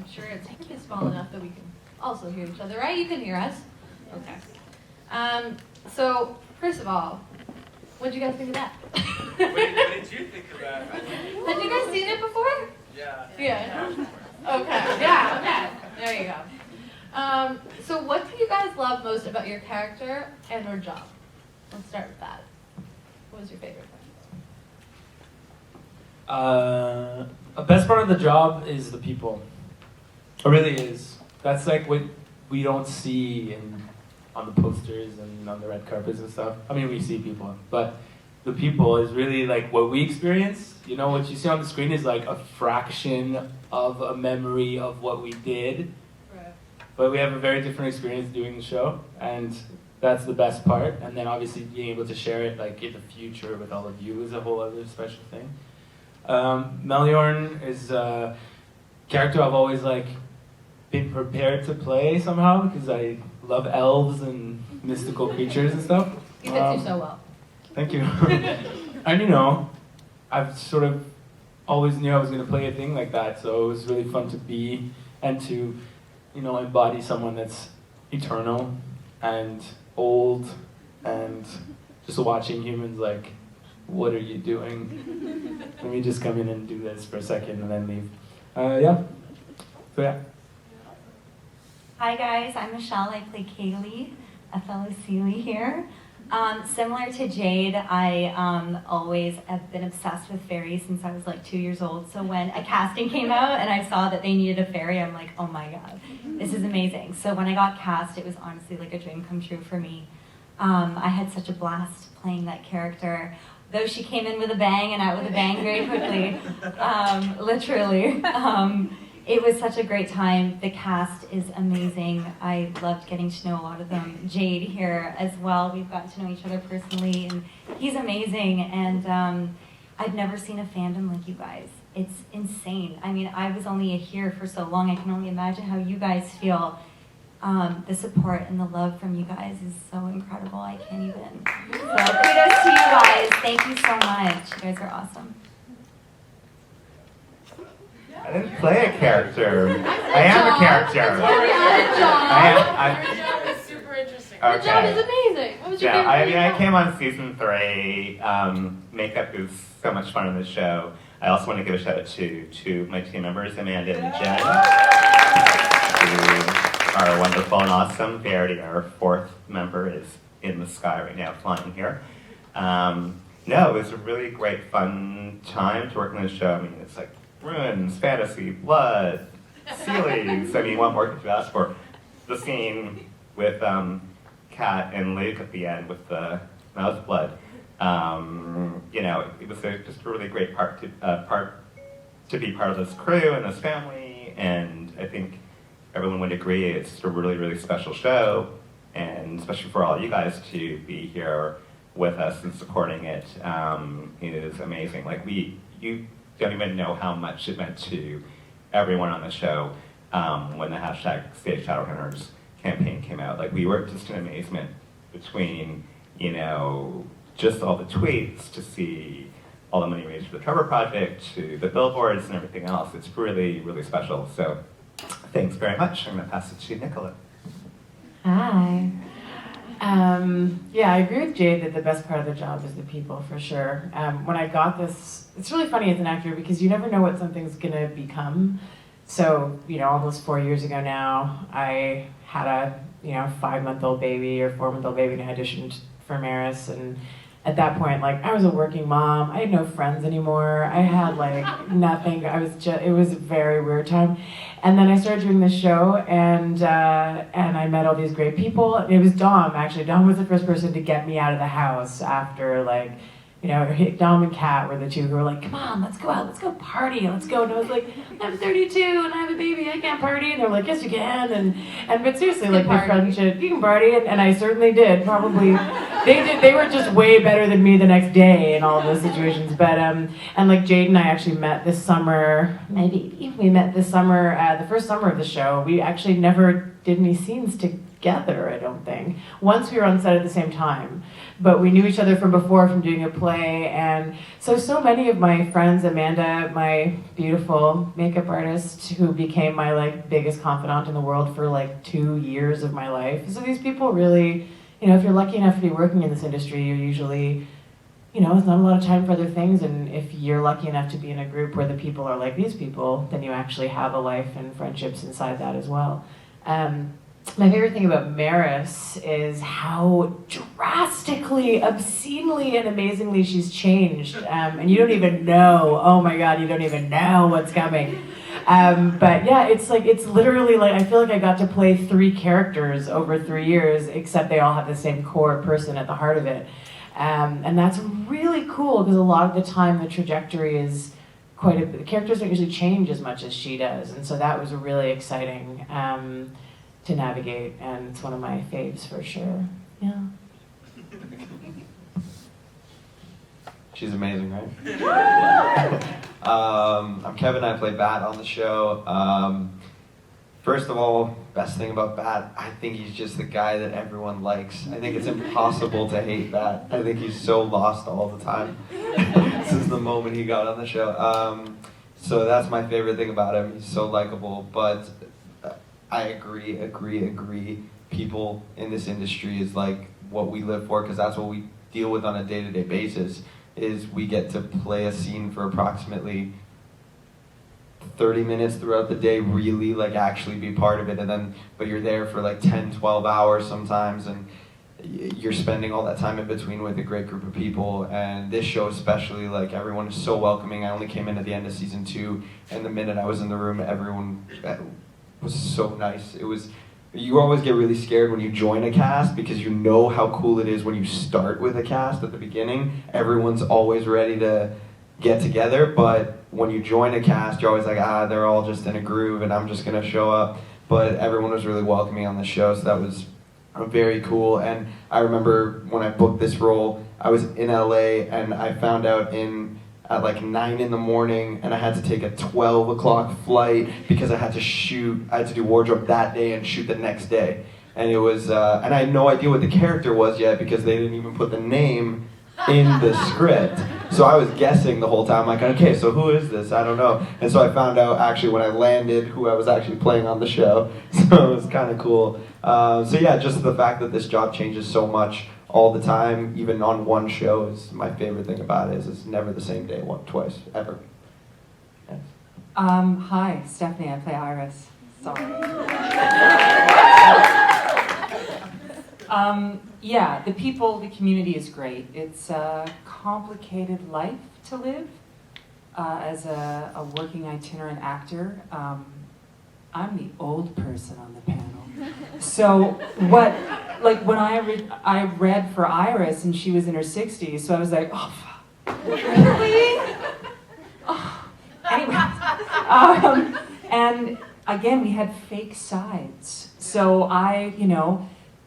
I'm sure it's small enough that we can also hear each other, right? You can hear us. Okay. So, first of all, what did you guys think of that? What did you think of that? Had you guys seen it before? Yeah. Yeah. Okay. Yeah. Okay. There you go. So, what do you guys love most about your character and or job? Let's start with that. What was your favorite thing? The best part of the job is the people. It really is. That's like what we don't see on the posters and on the red carpets and stuff. I mean, we see people, but the people is really like what we experience. You know, what you see on the screen is like a fraction of a memory of what we did. Right. But we have a very different experience doing the show, and that's the best part. And then obviously being able to share it like in the future with all of you is a whole other special thing. Meliorn is a character I've always like been prepared to play somehow because I love elves and mystical creatures and stuff. You fits you so well. Thank you. And you know, I've sort of always knew I was going to play a thing like that, so it was really fun to be and to, you know, embody someone that's eternal and old and just watching humans like, what are you doing? Let me just come in and do this for a second and then leave. Yeah. So yeah. Hi guys, I'm Michelle. I play Kaylee, a fellow Sealy here. Similar to Jade, I always have been obsessed with fairies since I was like 2 years old. So when a casting came out and I saw that they needed a fairy, I'm like, oh my god, this is amazing. So when I got cast, it was honestly like a dream come true for me. I had such a blast playing that character. Though she came in with a bang and out with a bang very quickly, literally. It was such a great time. The cast is amazing. I loved getting to know a lot of them. Jade here as well. We've gotten to know each other personally, and he's amazing. And I've never seen a fandom like you guys. It's insane. I mean, I was only here for so long. I can only imagine how you guys feel. The support and the love from you guys is so incredible. I can't even. So kudos to you guys. Thank you so much. You guys are awesome. I didn't play a character. I am a character. Your job is super interesting. Okay. Your job is amazing. What was your favorite I thing mean, I about came on season 3. Makeup is so much fun on the show. I also want to give a shout out to my team members, Amanda and Jen, who are wonderful and awesome. Verity, our 4th member, is in the sky right now, flying here. No, it was a really great, fun time to work on this show. I mean, it's like runes, fantasy, blood, Sealies. I mean, what more could you ask for? The scene with Kat and Luke at the end with the mouse blood. You know, it was just a really great part to be part of this crew and this family, and I think everyone would agree it's just a really, really special show, and especially for all you guys to be here with us and supporting it is amazing. Like you don't even know how much it meant to everyone on the show when the hashtag Stage Shadowhunters campaign came out. Like, we were just in amazement between, you know, just all the tweets to see all the money raised for the Trevor project to the billboards and everything else. It's really, really special. So thanks very much. I'm going to pass it to Nicola. Hi. Yeah, I agree with Jade that the best part of the job is the people, for sure. When I got this, it's really funny as an actor because you never know what something's gonna become. So, you know, almost 4 years ago now, I had a, 5-month-old baby or 4-month-old baby, and I auditioned for Maris, and at that point, like, I was a working mom. I had no friends anymore. I had, like, nothing. It was a very weird time. And then I started doing this show, and I met all these great people. It was Dom, actually. Dom was the first person to get me out of the house after, like, Dom and Kat were the two who were like, come on, let's go out, let's go party, let's go. And I was like, I'm 32 and I have a baby, I can't party. And they're like, yes, you can. But seriously, like, the friendship, you can party, and I certainly did. Probably, they were just way better than me the next day in all of those situations. But, and like Jade and I actually met this summer, we met this summer, the first summer of the show. We actually never did any scenes together, I don't think. Once we were on set at the same time, but we knew each other from before from doing a play, and so many of my friends, Amanda, my beautiful makeup artist, who became my like biggest confidant in the world for like 2 years of my life. So these people really, you know, if you're lucky enough to be working in this industry, you're usually, you know, it's not a lot of time for other things, and if you're lucky enough to be in a group where the people are like these people, then you actually have a life and friendships inside that as well. My favorite thing about Maris is how drastically, obscenely, and amazingly she's changed, and you don't even know, oh my god, you don't even know what's coming. But yeah, it's literally like, I feel like I got to play 3 characters over 3 years, except they all have the same core person at the heart of it. And that's really cool, because a lot of the time the trajectory is the characters don't usually change as much as she does, and so that was really exciting to navigate, and it's one of my faves for sure. Yeah. She's amazing, right? I'm Kevin, I play Bat on the show. First of all, best thing about Bat, I think he's just the guy that everyone likes. I think it's impossible to hate Bat. I think he's so lost all the time since the moment he got on the show. So that's my favorite thing about him. He's so likable, but I agree. People in this industry is like what we live for, because that's what we deal with on a day-to-day basis, is we get to play a scene for approximately 30 minutes throughout the day, really like actually be part of it, and then but you're there for like 10-12 hours sometimes, and you're spending all that time in between with a great group of people. And this show especially, like, everyone is so welcoming. I only came in at the end of season 2, and the minute I was in the room, everyone was so nice. You always get really scared when you join a cast, because you know how cool it is when you start with a cast at the beginning. Everyone's always ready to get together, but when you join a cast, you're always like, they're all just in a groove and I'm just gonna show up. But everyone was really welcoming on the show, so that was very cool. And I remember when I booked this role, I was in LA, and I found out at like 9 in the morning, and I had to take a 12 o'clock flight because I had to do wardrobe that day and shoot the next day. And it was, and I had no idea what the character was yet, because they didn't even put the name in the script. So I was guessing the whole time, like, okay, so who is this? I don't know. And so I found out actually when I landed who I was actually playing on the show. So it was kind of cool. So yeah, just the fact that this job changes so much all the time, even on one show, is my favorite thing about it. Is it's never the same day, twice, ever. Yes. Hi, Stephanie, I play Iris. Sorry. Yeah, the community is great. It's a complicated life to live as a working itinerant actor. I'm the old person on the panel. So when I read for Iris and she was in her 60s, so I was like, oh, fuck. Really? Oh. Anyway, and again, we had fake sides. So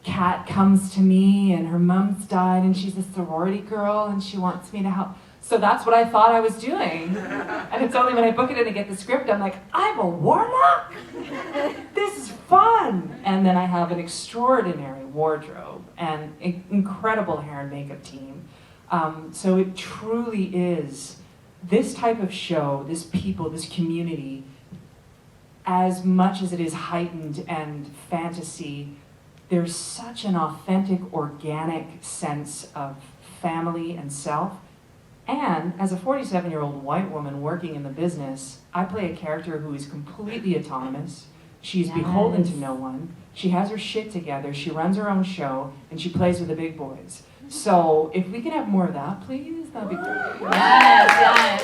Kat comes to me and her mom's died and she's a sorority girl and she wants me to help. So that's what I thought I was doing. And it's only when I book it in and get the script, I'm like, I'm a warlock? This is fun. And then I have an extraordinary wardrobe and an incredible hair and makeup team. So it truly is this type of show, this people, this community, as much as it is heightened and fantasy, there's such an authentic, organic sense of family and self. And as a 47-year-old white woman working in the business, I play a character who is completely autonomous. She's beholden to no one. She has her shit together. She runs her own show, and she plays with the big boys. So if we can have more of that, please, that'd be great. Yes.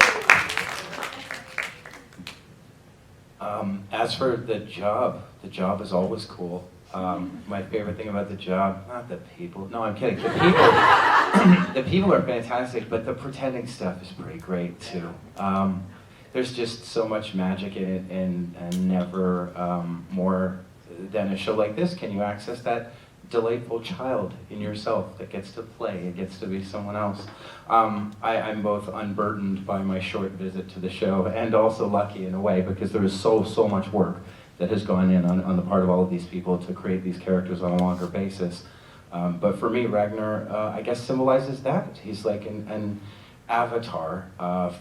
As for the job is always cool. My favorite thing about the job, not the people. No, I'm kidding. The people are fantastic, but the pretending stuff is pretty great too. There's just so much magic in it, and never more than a show like this can you access that delightful child in yourself that gets to play, it gets to be someone else. I'm both unburdened by my short visit to the show and also lucky in a way, because there is so much work that has gone in on the part of all of these people to create these characters on a longer basis. But for me, Ragnar, I guess, symbolizes that. He's like an avatar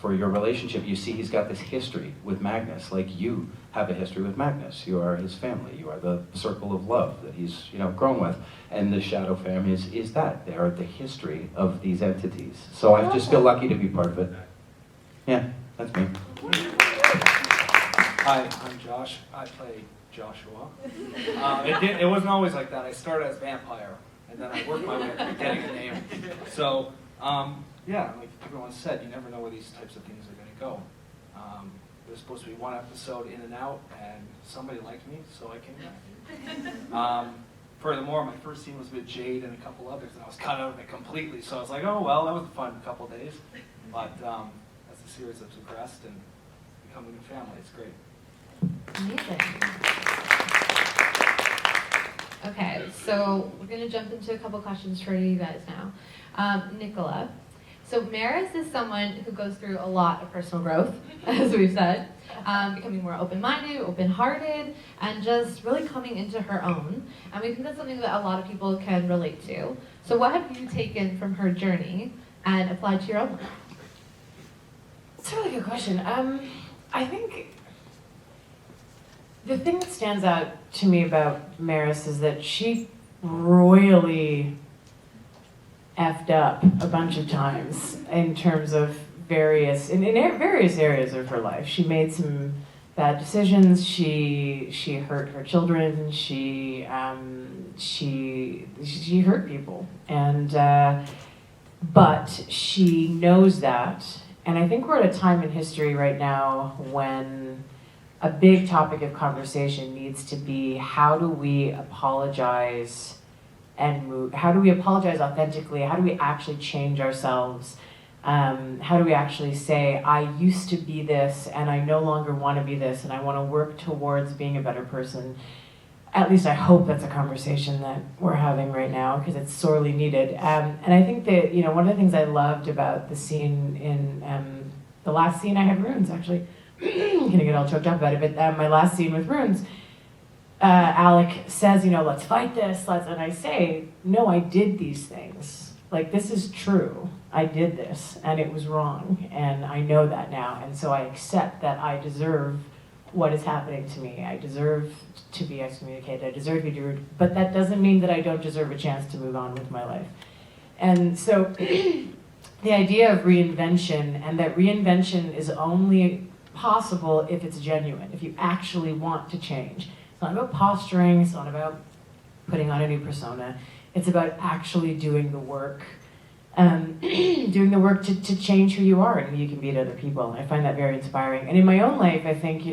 for your relationship. You see he's got this history with Magnus, like you have a history with Magnus. You are his family. You are the circle of love that he's grown with. And the Shadow Fam is that. They are the history of these entities. So I just feel lucky to be part of it. Yeah, that's me. Hi, I'm Josh. I play Joshua. It wasn't always like that. I started as vampire, and then I worked my way up to getting a name. So, yeah, like everyone said, you never know where these types of things are going to go. It was supposed to be one episode in and out, and somebody liked me, so I came back. Furthermore, my first scene was with Jade and a couple others, and I was cut out of it completely. So I was like, oh well, that was a fun couple days. But as the series has progressed and becoming a family, it's great. Amazing. Okay, so we're going to jump into a couple questions for you guys now. Nicola, so Maris is someone who goes through a lot of personal growth, as we've said, becoming more open-minded, open-hearted, and just really coming into her own. And we think that's something that a lot of people can relate to. So what have you taken from her journey and applied to your own life? That's a really good question. I think the thing that stands out to me about Maris is that she royally effed up a bunch of times in terms of various areas of her life. She made some bad decisions. She hurt her children. She hurt people, and but she knows that. And I think we're at a time in history right now when a big topic of conversation needs to be, how do we apologize and move? How do we apologize authentically? How do we actually change ourselves? How do we actually say, I used to be this and I no longer want to be this and I want to work towards being a better person? At least I hope that's a conversation that we're having right now, because it's sorely needed. And I think that, one of the things I loved about the scene in the last scene I had Runes, actually, I'm gonna get all choked up about it, but my last scene with Runes, Alec says, let's fight this, and I say, no, I did these things. Like, this is true. I did this, and it was wrong, and I know that now, and so I accept that I deserve what is happening to me. I deserve to be excommunicated. I deserve to be rude, but that doesn't mean that I don't deserve a chance to move on with my life. And so the idea of reinvention, and that reinvention is only possible if it's genuine, if you actually want to change. It's not about posturing, it's not about putting on a new persona. It's about actually doing the work, doing the work to change who you are and who you can be to other people. I find that very inspiring. And in my own life, I think,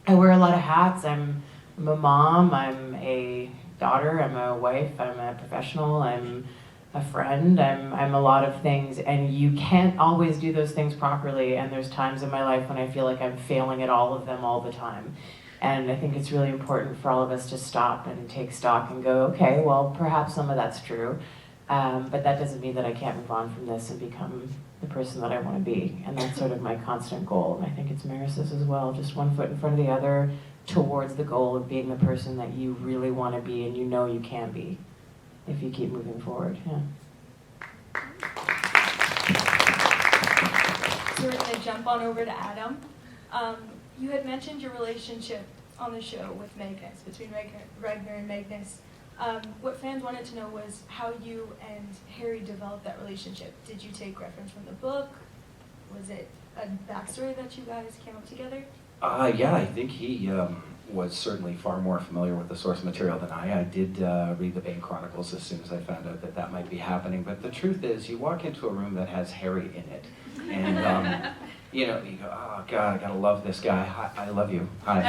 I wear a lot of hats. I'm a mom, I'm a daughter, I'm a wife, I'm a professional, I'm a friend, I'm a lot of things, and you can't always do those things properly, and there's times in my life when I feel like I'm failing at all of them all the time. And I think it's really important for all of us to stop and take stock and go, okay, well, perhaps some of that's true, but that doesn't mean that I can't move on from this and become the person that I want to be. And that's sort of my constant goal, and I think it's Maris's as well, just one foot in front of the other towards the goal of being the person that you really want to be and you know you can be if you keep moving forward. Yeah. So we're going to jump on over to Adam. You had mentioned your relationship on the show with Magnus, between Ragnar and Magnus. What fans wanted to know was how you and Harry developed that relationship. Did you take reference from the book? Was it a backstory that you guys came up together? Yeah, I think he was certainly far more familiar with the source material than I. I did read the Bane Chronicles as soon as I found out that that might be happening. But the truth is, you walk into a room that has Harry in it, and you go, oh God, I gotta love this guy. Hi, I love you. Hi,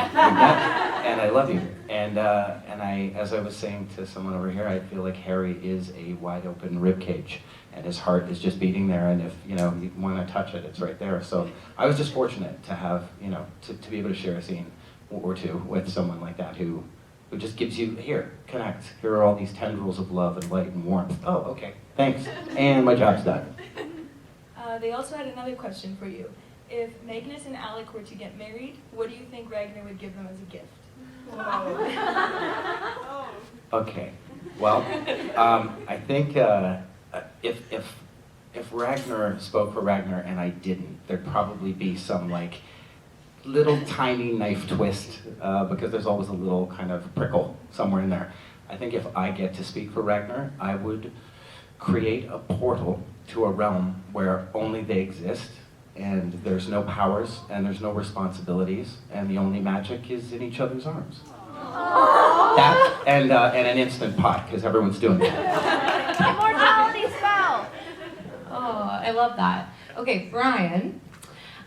and I love you. And I, as I was saying to someone over here, I feel like Harry is a wide open rib cage, and his heart is just beating there. And if you want to touch it, it's right there. So I was just fortunate to have to be able to share a scene or two with someone like that who just gives you, here, connect. Here are all these tendrils of love and light and warmth. Oh, okay, thanks. And my job's done. They also had another question for you. If Magnus and Alec were to get married, what do you think Ragnar would give them as a gift? Okay. Well, I think if Ragnar spoke for Ragnar and I didn't, there'd probably be some like little tiny knife twist because there's always a little kind of prickle somewhere in there. I think if I get to speak for Ragnar, I would create a portal to a realm where only they exist, and there's no powers, and there's no responsibilities, and the only magic is in each other's arms. That and an instant pot, because everyone's doing that. Immortality spell! Oh, I love that. Okay, Brian,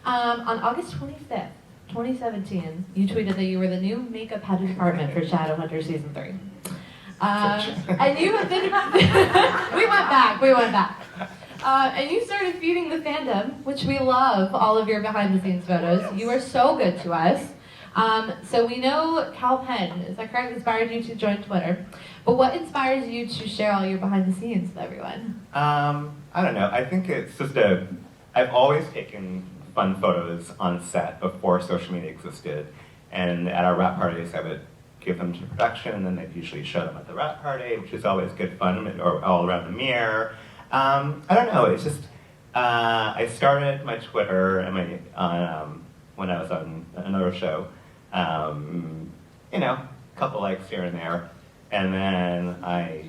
on August 25th, 2017, you tweeted that you were the new makeup head of department for Shadowhunters Season 3. And you have been... we went back. And you started feeding the fandom, which we love, all of your behind-the-scenes photos. You are so good to us. So we know Cal Penn, is that correct, inspired you to join Twitter. But what inspires you to share all your behind-the-scenes with everyone? I don't know. I think it's just I've always taken fun photos on set before social media existed. And at our wrap parties, I would give them to production, and then they'd usually show them at the wrap party, which is always good fun, or all around the mirror. I don't know, it's just, I started my Twitter and when I was on another show, you know, a couple likes here and there, and then I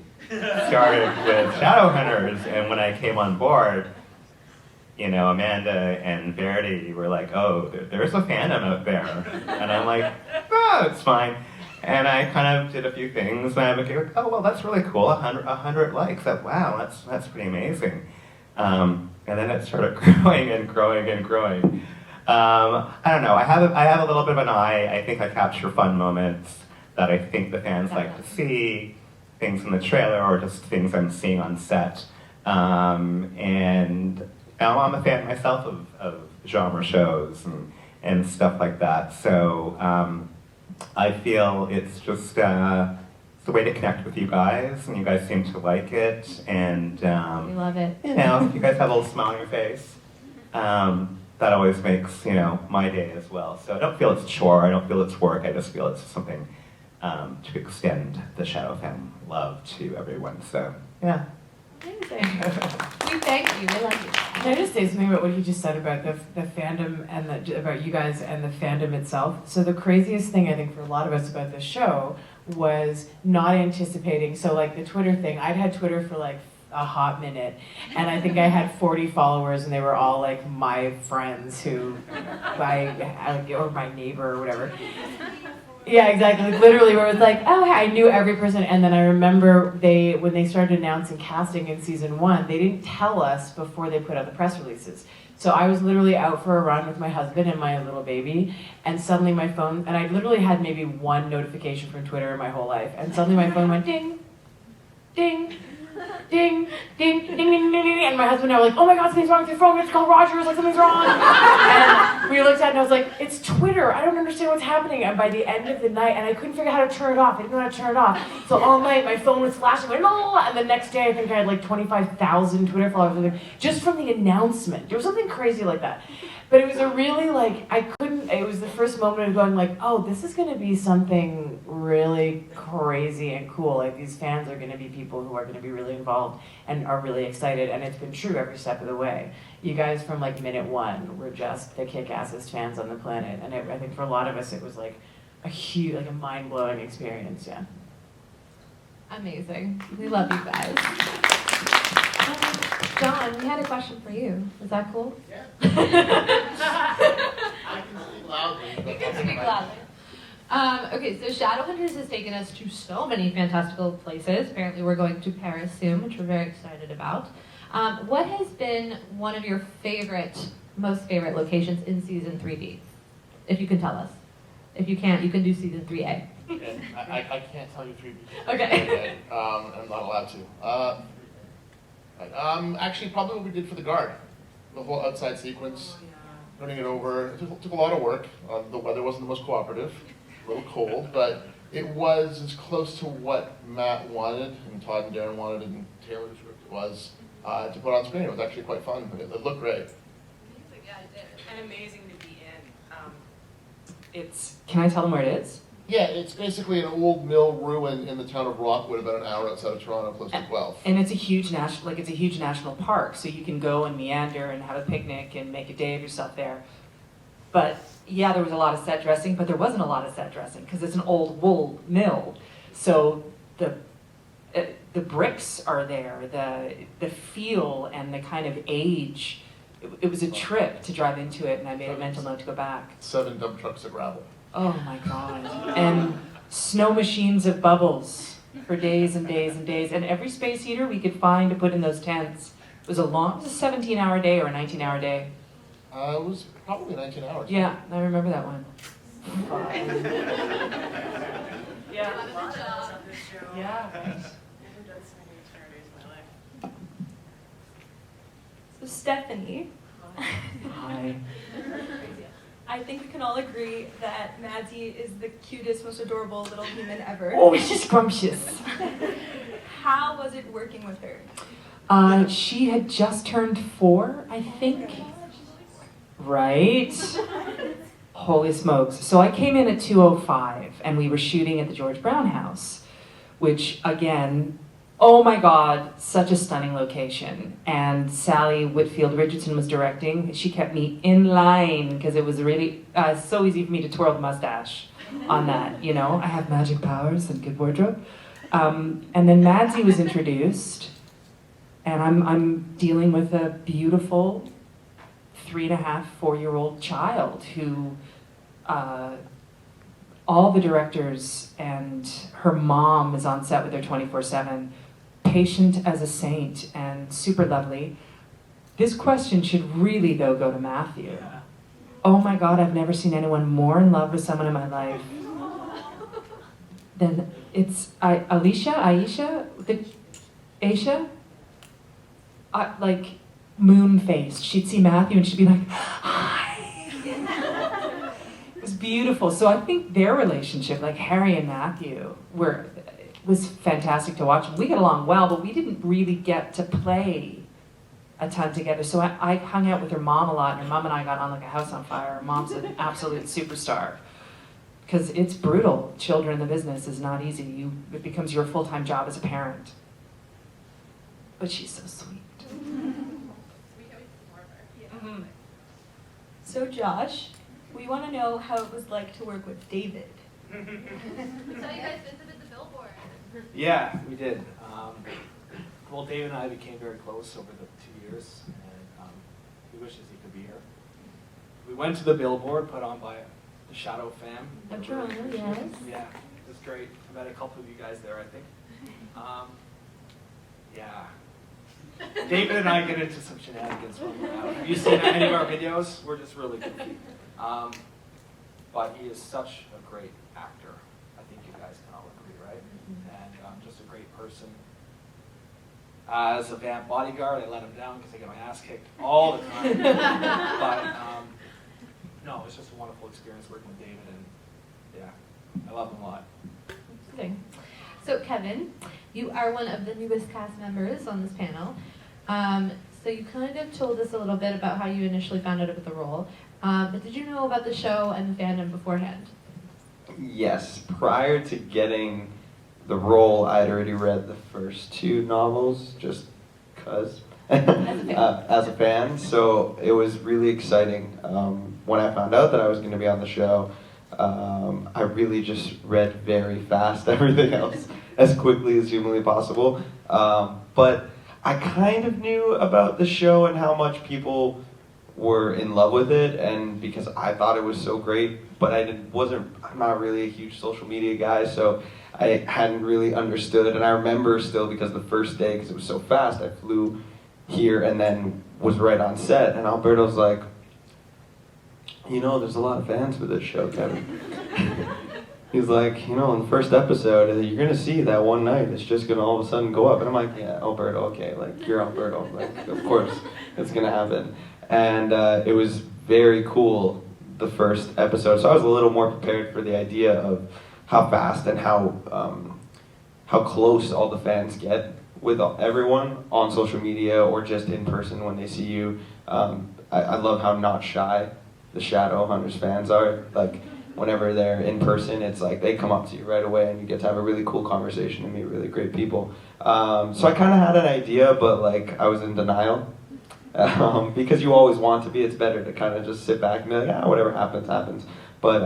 started with Shadowhunters, and when I came on board, you know, Amanda and Verity were like, oh, there's a fandom out there, and I'm like, oh, it's fine. And I kind of did a few things, and I became like, oh, well, that's really cool, 100 likes. Wow, that's pretty amazing. And then it started growing and growing and growing. I don't know, I have a little bit of an eye. I think I capture fun moments that I think the fans like to see, things in the trailer or just things I'm seeing on set. And I'm a fan myself of genre shows and stuff like that. So I feel it's just it's a way to connect with you guys, and you guys seem to like it. And we love it. You know, if you guys have a little smile on your face, that always makes, you know, my day as well. So I don't feel it's a chore, I don't feel it's work, I just feel it's something to extend the Shadow Fam love to everyone. So yeah. Amazing. We thank you. We love you. Can I just say something about what you just said about the fandom and about you guys and the fandom itself? So the craziest thing I think for a lot of us about this show was not anticipating. So like the Twitter thing, I'd had Twitter for like a hot minute, and I think I had 40 followers, and they were all like my friends or my neighbor or whatever. Yeah, exactly. Like, literally, where it was like, oh, I knew every person. And then I remember when they started announcing casting in season 1, they didn't tell us before they put out the press releases. So I was literally out for a run with my husband and my little baby, and suddenly my phone, and I literally had maybe one notification from Twitter in my whole life, and suddenly my phone went ding, ding, ding, ding, ding, ding, ding, ding, and my husband and I were like, oh my God, something's wrong with your phone, we have to call Rogers, like something's wrong. And we looked at it and I was like, it's Twitter, I don't understand what's happening. And by the end of the night, and I couldn't figure out how to turn it off, I didn't know how to turn it off. So all night my phone was flashing, like, oh, and the next day I think I had like 25,000 Twitter followers, just from the announcement. There was something crazy like that. But it was a really like, it was the first moment of going like, oh, this is gonna be something really crazy and cool. Like these fans are gonna be people who are gonna be really involved and are really excited, and it's been true every step of the way. You guys from like minute one were just the kick-assest fans on the planet, and I think for a lot of us it was like a huge, like a mind-blowing experience, yeah. Amazing. We love you guys. John, we had a question for you. Is that cool? Yeah. I can speak loudly. You can speak loudly. Okay, so Shadowhunters has taken us to so many fantastical places. Apparently we're going to Paris soon, which we're very excited about. What has been one of your most favorite locations in Season 3B? If you can tell us. If you can't, you can do Season 3A. Okay. I can't tell you 3B. Okay. I'm not allowed to. Actually, probably what we did for the guard. The whole outside sequence, running it over. It took a lot of work. The weather wasn't the most cooperative. A little cold, but it was as close to what Matt wanted, and Todd and Darren wanted, and Taylor's was to put on screen. It was actually quite fun. It looked great. Amazing, yeah, it did. And amazing to be in. Can I tell them where it is? Yeah, it's basically an old mill ruin in the town of Rockwood, about an hour outside of Toronto, close to Guelph. And it's a huge national park, so you can go and meander and have a picnic and make a day of yourself there. But yeah, there was a lot of set dressing, but there wasn't a lot of set dressing because it's an old wool mill. So the bricks are there, the feel and the kind of age. It was a trip to drive into it, and I made a mental note to go back. 7 dump trucks of gravel. Oh my God. And snow machines of bubbles for days and days and days. And every space heater we could find to put in those tents. It was a 17-hour day or a 19-hour day. It was probably 19 hours. Yeah, I remember that one. Yeah. Yeah. So Stephanie, Hi. I think we can all agree that Maddie is the cutest, most adorable little human ever. Oh, she's scrumptious. How was it working with her? She had just turned 4, I think. Right? Holy smokes. So I came in at 2:05 and we were shooting at the George Brown house, which again, oh my God, such a stunning location. And Sally Whitfield Richardson was directing. She kept me in line because it was really so easy for me to twirl the mustache on that. You know, I have magic powers and good wardrobe. And then Madsy was introduced, and I'm dealing with a beautiful 3.5, 4-year-old child who all the directors and her mom is on set with her 24/7, patient as a saint and super lovely. This question should really, though, go to Matthew. Yeah. Oh my God, I've never seen anyone more in love with someone in my life than it's Aisha, like moon-faced. She'd see Matthew and she'd be like, hi. It was beautiful. So I think their relationship, like Harry and Matthew, was fantastic to watch. We get along well, but we didn't really get to play a ton together. So I hung out with her mom a lot, and her mom and I got on like a house on fire. Her mom's an absolute superstar. Because it's brutal. Children in the business is not easy. It becomes your full-time job as a parent. But she's so sweet. Mm-hmm. So Josh, we want to know how it was like to work with David. So you guys visited the billboard. Yeah, we did. Well, David and I became very close over the 2 years, and he wishes he could be here. We went to the billboard put on by the Shadow fam. Of Toronto, yes. Yeah, it was great. I met a couple of you guys there, I think. Yeah. David and I get into some shenanigans when we're out. Have you seen any of our videos? We're just really goofy. But he is such a great actor. I think you guys can all agree, right? And just a great person. As a vamp bodyguard, I let him down because I get my ass kicked all the time. But no, it's just a wonderful experience working with David, and yeah, I love him a lot. Interesting. So Kevin, you are one of the newest cast members on this panel. So you kind of told us a little bit about how you initially found out about the role. But did you know about the show and the fandom beforehand? Yes, prior to getting the role, I'd already read the first 2 novels, just cause, as a fan. So it was really exciting. When I found out that I was going to be on the show, I really just read very fast everything else as quickly as humanly possible. But I kind of knew about the show and how much people were in love with it, and because I thought it was so great, but I'm not really a huge social media guy, so I hadn't really understood. And I remember still, because the first day, because it was so fast, I flew here and then was right on set, and Alberto's like, you know, there's a lot of fans for this show, Kevin. He's like, you know, in the first episode, you're gonna see that one night, it's just gonna all of a sudden go up. And I'm like, yeah, Alberto, okay, like, you're Alberto, like, of course, it's gonna happen. And it was very cool, the first episode. So I was a little more prepared for the idea of how fast and how close all the fans get with everyone on social media or just in person when they see you. I love how not shy the Shadowhunters fans are. Like, whenever they're in person, it's like they come up to you right away and you get to have a really cool conversation and meet really great people. So I kind of had an idea, but like I was in denial. Because you always want to be, it's better to kind of just sit back and be like, whatever happens, happens. But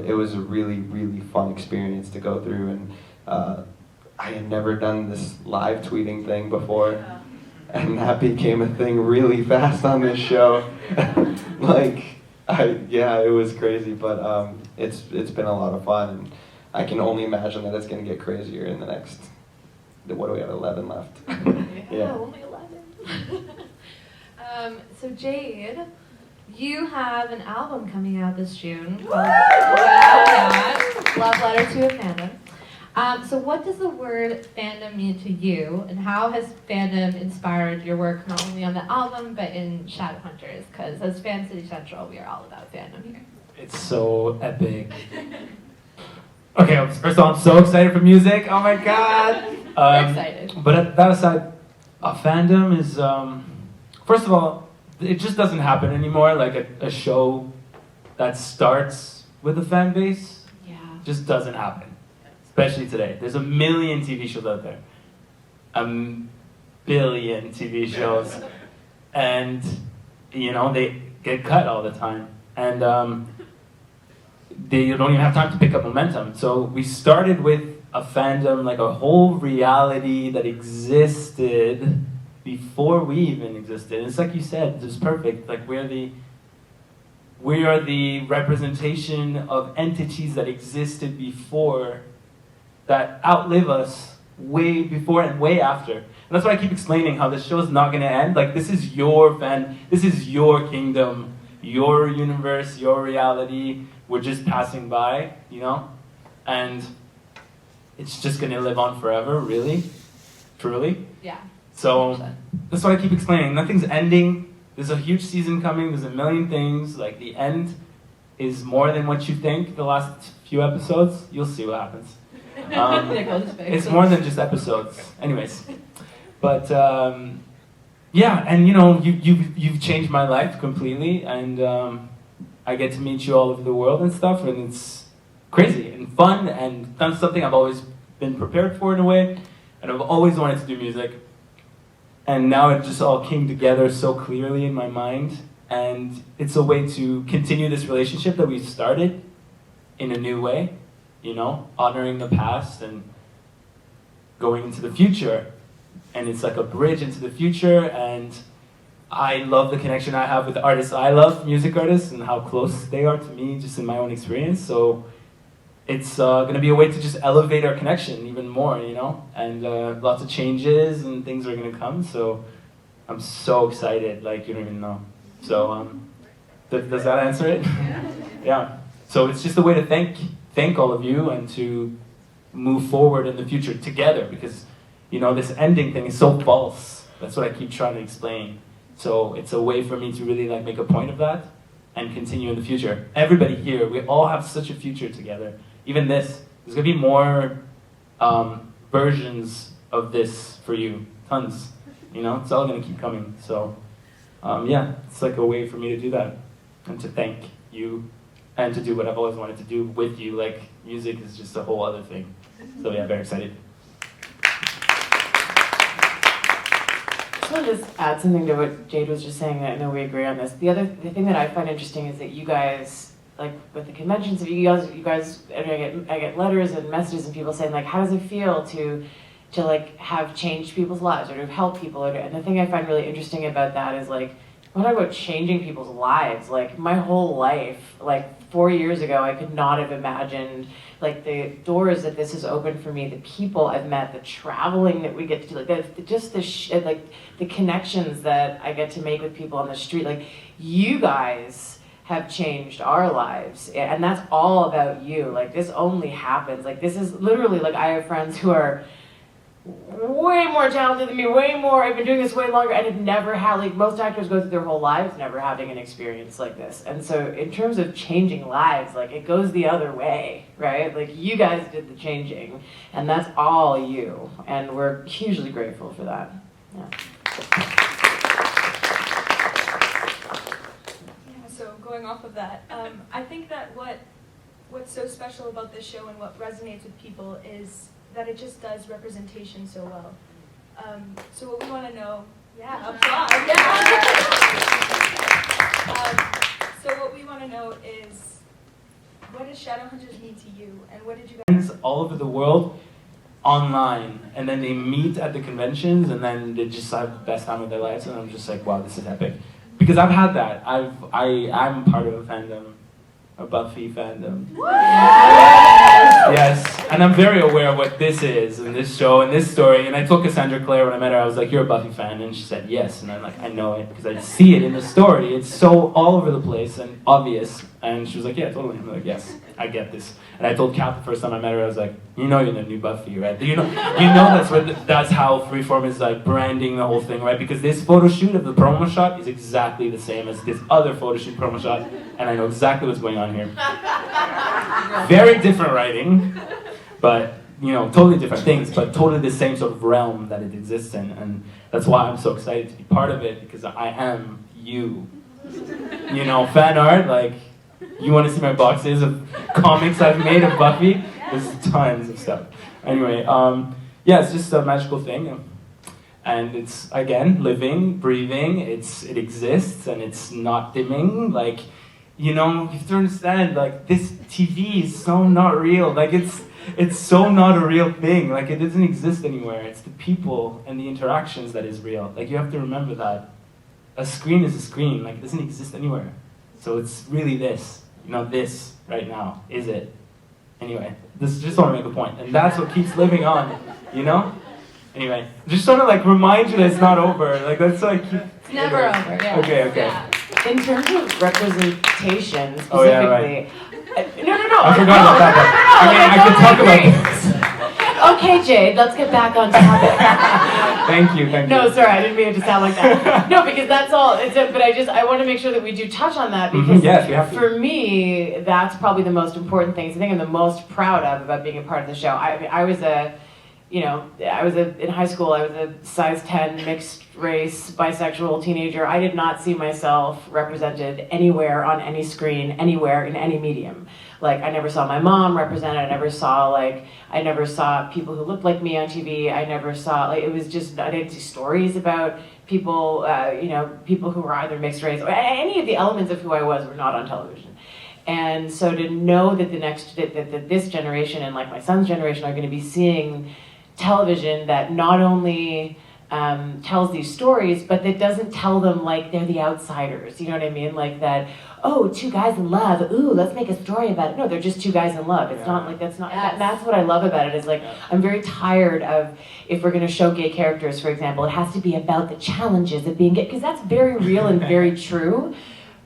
it was a really, really fun experience to go through, and I had never done this live tweeting thing before, and that became a thing really fast on this show. It was crazy, but it's been a lot of fun, and I can only imagine that it's going to get crazier in the next, what do we have, 11 left? Yeah, only 11. So Jade, you have an album coming out this June called Love Letter to a Fandom. So what does the word fandom mean to you, and how has fandom inspired your work not only on the album but in Shadowhunters? Because as Fancity Central, we are all about fandom here. It's so epic. Okay, first of all, I'm so excited for music. Oh my god. We're excited. But that aside, a fandom is, first of all, it just doesn't happen anymore. Like a show that starts with a fan base just doesn't happen. Especially today. There's a million TV shows out there. A billion TV shows. And, they get cut all the time. And they don't even have time to pick up momentum. So we started with a fandom, like a whole reality that existed before we even existed. And it's like you said, it's perfect. Like we are the representation of entities that existed before, that outlive us way before and way after. And that's why I keep explaining how this show is not going to end. Like this is your this is your kingdom, your universe, your reality. We're just passing by, and it's just going to live on forever, really, truly. Yeah. So that's what I keep explaining. Nothing's ending. There's a huge season coming. There's a million things. Like the end is more than what you think. The last few episodes, you'll see what happens. It's more than just episodes. Anyways, but yeah, and you've changed my life completely, and I get to meet you all over the world and stuff, and it's crazy and fun, and that's something I've always been prepared for in a way, and I've always wanted to do music. And now it just all came together so clearly in my mind. And it's a way to continue this relationship that we started in a new way, honoring the past and going into the future. And it's like a bridge into the future. And I love the connection I have with artists. I love music artists and how close they are to me just in my own experience. So it's going to be a way to just elevate our connection even more, and lots of changes and things are going to come, so I'm so excited, like you don't even know. So does that answer it? Yeah. So it's just a way to thank all of you and to move forward in the future together, because this ending thing is so false. That's what I keep trying to explain. So it's a way for me to really make a point of that and continue in the future. Everybody here, we all have such a future together. Even there's going to be more versions of this for you, tons. It's all going to keep coming. So, it's like a way for me to do that and to thank you and to do what I've always wanted to do with you. Like, music is just a whole other thing. So, yeah, very excited. I just want to add something to what Jade was just saying. I know we agree on this. The thing that I find interesting is that you guys, like with the conventions, you guys, and I get letters and messages and people saying how does it feel to have changed people's lives or to help people? And the thing I find really interesting about that is when I talk about changing people's lives, my whole life, 4 years ago, I could not have imagined the doors that this has opened for me, the people I've met, the traveling that we get to do, the connections that I get to make with people on the street. You guys have changed our lives, and that's all about you. This only happens. This is literally I have friends who are way more talented than me, way more. I've been doing this way longer, and have never had most actors go through their whole lives never having an experience like this. And so, in terms of changing lives, it goes the other way, right? You guys did the changing, and that's all you, and we're hugely grateful for that. Yeah. So going off of that, I think that what what's so special about this show and what resonates with people is that it just does representation so well. So what we want to know, applause. So what we want to know is, what does Shadowhunters mean to you, and what did you guys... All over the world, online, and then they meet at the conventions, and then they just have the best time of their lives, and I'm just like, wow, this is epic. Because I've had that. I'm part of a fandom, a Buffy fandom. Yes, and I'm very aware of what this is, and this show, and this story, and I told Cassandra Clare when I met her, I was like, you're a Buffy fan, and she said yes, and I'm like, I know it, because I see it in the story, it's so all over the place and obvious, and she was like, yeah, totally, I'm like, yes, I get this. And I told Kat the first time I met her, I was like, you know you're the new Buffy, right? You know that's how Freeform is like branding the whole thing, right? Because this photo shoot of the promo shot is exactly the same as this other photo shoot promo shot, and I know exactly what's going on here. Very different writing, but you know, totally different things, but totally the same sort of realm that it exists in, and that's why I'm so excited to be part of it, because I am you. You know, fan art, like, you want to see my boxes of comics I've made of Buffy? There's tons of stuff. Anyway, yeah, it's just a magical thing. And it's, again, living, breathing, it exists, and it's not dimming. Like, you know, you have to understand, like, this TV is so not real. Like, it's so not a real thing. Like, it doesn't exist anywhere. It's the people and the interactions that is real. Like, you have to remember that. A screen is a screen. Like, it doesn't exist anywhere. So it's really this. You know, this right now, is it? Anyway, just want to make a point. And that's what keeps living on, you know? Anyway, just sort of like remind you that it's not over. Like, that's like... It's never over, yeah. Okay. Yeah. In terms of representation, specifically... Oh, yeah, right. No. I forgot about that. I can talk about this. Okay, Jade, let's get back on topic. Thank you. No, sorry, I didn't mean it to sound like that. No, because that's all. But I want to make sure that we do touch on that, because yes, we have to. For me, that's probably the most important thing. It's the thing I'm the most proud of about being a part of the show. I was in high school, I was a size 10 mixed race bisexual teenager. I did not see myself represented anywhere on any screen, anywhere in any medium. Like, I never saw my mom represented. I never saw people who looked like me on TV. I never saw, it was just, I didn't see stories about people, people who were either mixed race, or any of the elements of who I was were not on television. And so to know that that this generation and like my son's generation are going to be seeing television that not only tells these stories, but that doesn't tell them like they're the outsiders. You know what I mean? Like that, oh, two guys in love. Ooh, let's make a story about it. No, they're just two guys in love. It's not like that's not. Yes. That's what I love about it. Is like I'm very tired of, if we're going to show gay characters, for example, it has to be about the challenges of being gay, because that's very real and very true.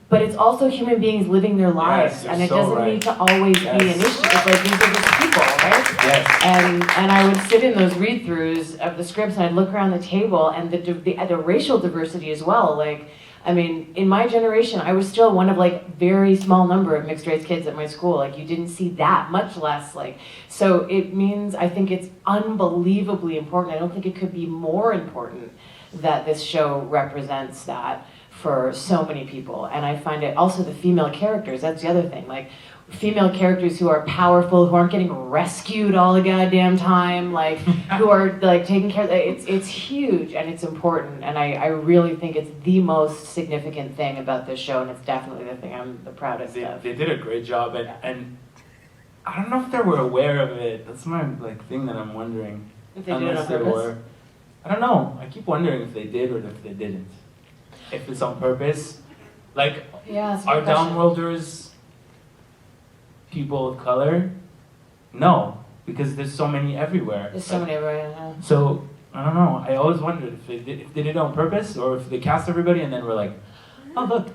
But it's also human beings living their lives, Yes, and it so doesn't right. need to always be an issue. It's like these are just people, right? Yes. And I would sit in those read-throughs of the scripts, and I'd look around the table, and the racial diversity as well. Like, I mean, in my generation, I was still one of like very small number of mixed race kids at my school. Like, you didn't see that, much less like. So it means, I think it's unbelievably important. I don't think it could be more important that this show represents that for so many people. And I find it also the female characters, that's the other thing. Like, female characters who are powerful, who aren't getting rescued all the goddamn time, like, who are like taking care of, it's huge and it's important. And I really think it's the most significant thing about this show, and it's definitely the thing I'm the proudest of. They did a great job, and I don't know if they were aware of it. That's my like thing that I'm wondering. If they did it on Unless they purpose? were. I don't know. I keep wondering if they did or if they didn't. If it's on purpose. Like, Yeah, that's a are good question. downworlders people of color? No, because there's so many everywhere. There's so many everywhere, yeah. So, I don't know. I always wondered if they did it on purpose, or if they cast everybody and then we're like, oh, look.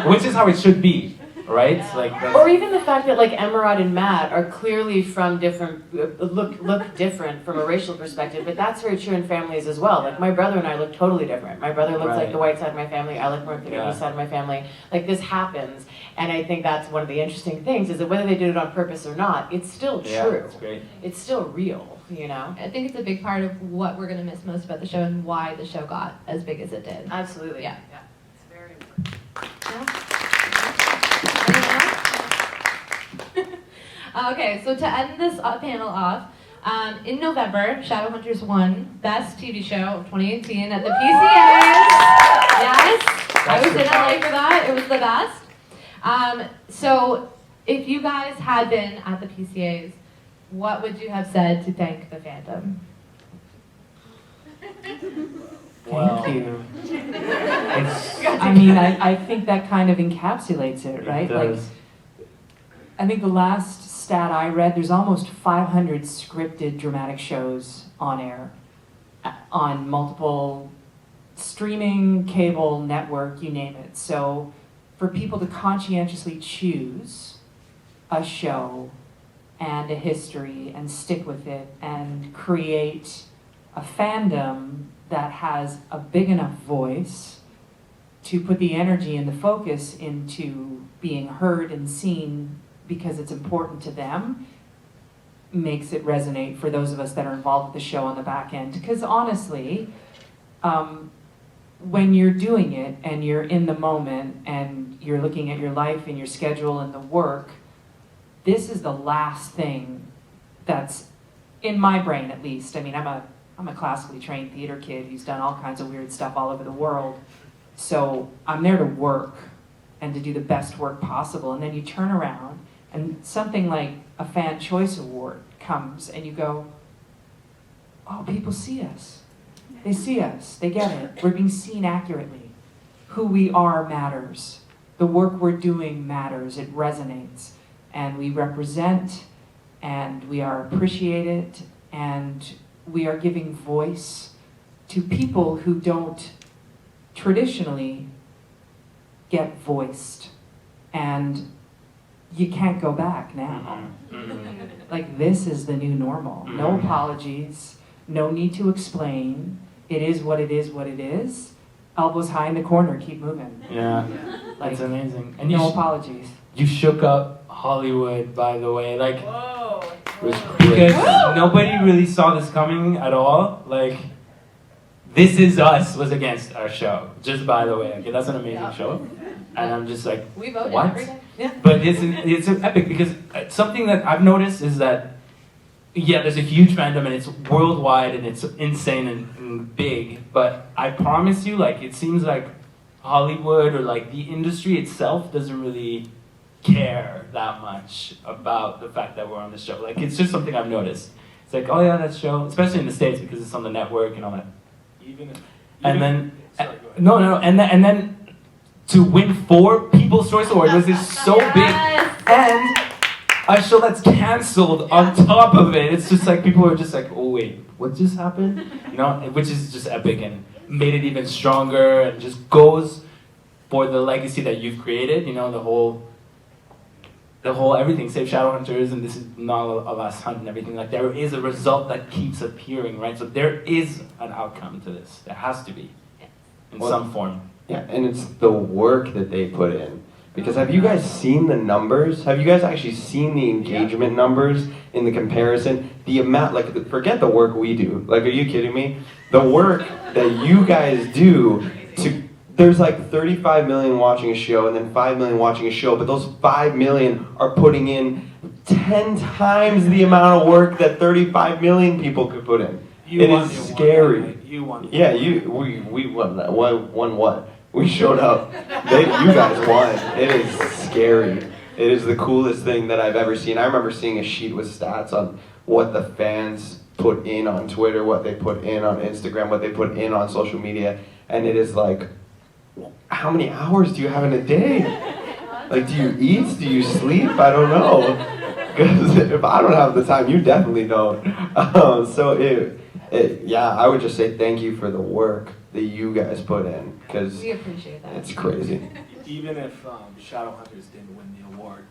Which is how it should be, right? Like, Or even the fact that like Emerald and Matt are clearly from different, look different from a racial perspective, but that's very true in families as well. Like, my brother and I look totally different. My brother looks like the white side of my family, I look more like the east side of my family. Like, this happens, and I think that's one of the interesting things, is that whether they did it on purpose or not, it's still true. Yeah, it's great. It's still real, you know? I think it's a big part of what we're going to miss most about the show and why the show got as big as it did. Absolutely. Yeah. It's very important. Yeah. Okay, so to end this panel off, in November, Shadowhunters won Best TV Show of 2018 at the PCAs. Yes, I was in LA for that. It was the best. So if you guys had been at the PCAs, what would you have said to thank the fandom? Thank you. I mean, I think that kind of encapsulates it, right? It Like, does. I think the last stat I read, there's almost 500 scripted dramatic shows on air, on multiple streaming, cable, network, you name it. So for people to conscientiously choose a show and a history and stick with it and create a fandom that has a big enough voice to put the energy and the focus into being heard and seen because it's important to them, makes it resonate for those of us that are involved with the show on the back end. Because honestly, when you're doing it and you're in the moment and you're looking at your life and your schedule and the work, this is the last thing that's in my brain, at least. I mean, I'm a classically trained theater kid who's done all kinds of weird stuff all over the world. So I'm there to work and to do the best work possible. And then you turn around and something like a Fan Choice Award comes and you go, oh, people see us. They see us. They get it. We're being seen accurately. Who we are matters. The work we're doing matters. It resonates. And we represent, and we are appreciated, and we are giving voice to people who don't traditionally get voiced. And you can't go back now. Like, this is the new normal. No apologies, no need to explain. It is what it is, what it is. Elbows high in the corner, keep moving. Yeah, Like, that's amazing. And no apologies. You shook up Hollywood, by the way. Like, Whoa. because nobody really saw this coming at all. Like, This Is Us was against our show. Just by the way, okay, that's an amazing show. And I'm just like, We voted what? every day. Yeah. But it's epic because something that I've noticed is that, yeah, there's a huge fandom and it's worldwide and it's insane and big. But I promise you, like, it seems like Hollywood or like the industry itself doesn't really care that much about the fact that we're on this show. Like, it's just something I've noticed. It's like, oh yeah, that show, especially in the States because it's on the network and all that. And then to win 4 People's Choice Awards was just so big, and a show that's canceled on top of it. It's just like people are just like, oh wait, what just happened? You know, which is just epic and made it even stronger and just goes for the legacy that you've created. You know, the whole everything, Save Shadowhunters, and This Is Not a Last Hunt and everything. Like, there is a result that keeps appearing, right? So there is an outcome to this. There has to be, in some form. Yeah, and it's the work that they put in. Because have you guys seen the numbers? Have you guys actually seen the engagement numbers in the comparison? The amount, like, forget the work we do. Like, are you kidding me? The work that you guys do there's like 35 million watching a show and then 5 million watching a show, but those 5 million are putting in 10 times the amount of work that 35 million people could put in. It is scary. You won. Yeah, we won that. Won what? We showed up. You guys won. It is scary. It is the coolest thing that I've ever seen. I remember seeing a sheet with stats on what the fans put in on Twitter, what they put in on Instagram, what they put in on social media, and it is like, how many hours do you have in a day? Like, do you eat? Do you sleep? I don't know. Because if I don't have the time, you definitely don't. Yeah, I would just say thank you for the work that you guys put in, because We appreciate that. it's crazy. Even if Shadowhunters didn't win the award,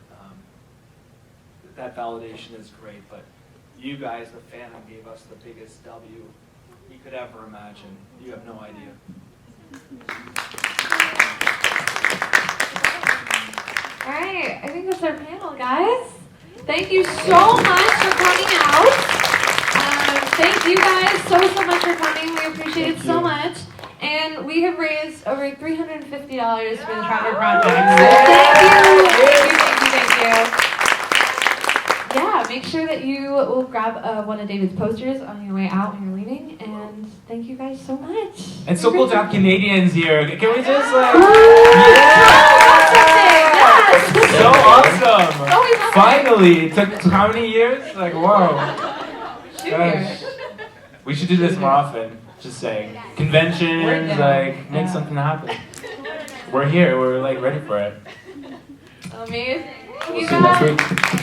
that validation is great, but you guys, the fandom, gave us the biggest W we could ever imagine. You have no idea. All right, I think that's our panel, guys. Thank you so much for coming out. Thank you guys so much for coming. We appreciate it so much. And we have raised over $350 for the Trevor Project. So thank you. make sure that you will grab one of David's posters on your way out when you're leaving. And thank you guys so much. It's so cool to have Canadians here. Can we just like? Yes! So awesome! Oh, Finally, it took how many years? Like, whoa. Shoot. Gosh. We should do this more often. Just saying. Conventions, like, make something happen. We're here. We're like ready for it. Amazing. We'll see you next week.